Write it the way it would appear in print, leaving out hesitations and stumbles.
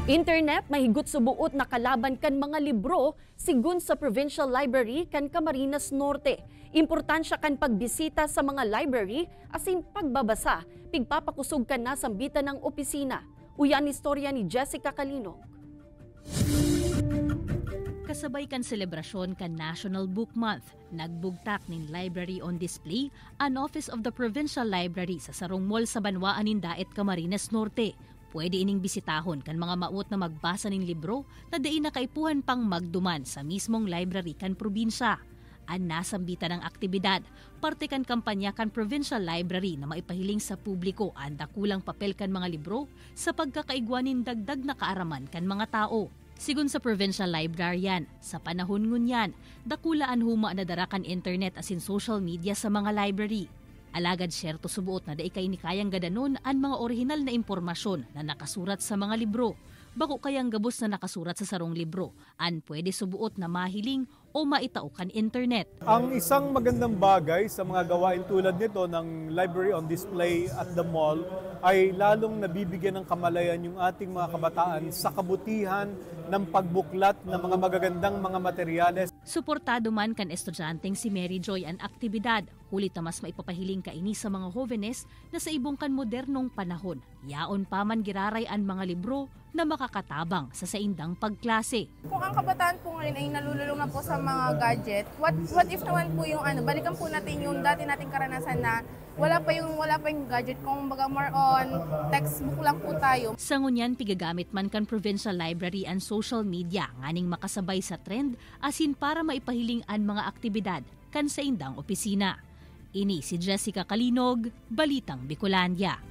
Internet mahigot subuot na kalaban kan mga libro sigun sa Provincial Library kan Camarines Norte. Importansya kan pagbisita sa mga library asin pagbabasa, pigpapakusog kan na sambitan ng opisina. Uyan istorya ni Jessica Calinog. Kasabay kan selebrasyon kan National Book Month, nagbugtak nin Library on Display an Office of the Provincial Library sa Sarong Mall sa Banwaan Daet, Camarines Norte. Pwede ining bisitahon kan mga maot na magbasa ning libro na diin nakaipuhan pang magduman sa mismong library kan probinsya. Ang nasambitan ng aktibidad, parte kan kampanya kan Provincial Library na maipahiling sa publiko ang dakulang papel kan mga libro sa pagkakaigwanin dagdag na kaaraman kan mga tao. Sigun sa Provincial Librarian, sa panahon ngunyan, dakulaan huma na darakan internet asin social media sa mga library. Alagad syerto subuot na daikay ni kayang gadanon ang mga orihinal na impormasyon na nakasurat sa mga libro. Bako kayang gabos na nakasurat sa sarong libro, an pwede subuot na mahiling o maitaukan internet. Ang isang magandang bagay sa mga gawain tulad nito ng Library on Display at the mall ay lalong nabibigyan ng kamalayan yung ating mga kabataan sa kabutihan ng pagbuklat ng mga magagandang mga materyales. Suportado man kan estudyanteng si Mary Joy ang aktibidad, hulit na mas maipapahiling kaini sa mga jóvenes na sa ibong kan modernong panahon, yaon pa man giraray ang mga libro na makakatabang sa saindang pagklase. Kung ang kabataan po ngayon ay nalululong na po sa mga gadget, what if naman po yung balikan po natin yung dati nating karanasan na wala pa yung gadget, kung baga more on textbook lang po tayo. Sa ngunyan pigagamit man kan Provincial Library and social media nganing makasabay sa trend asin para maipahiling ang mga aktibidad kan sa indang opisina. Ini si Jessica Calinog, Balitang Bicolandia.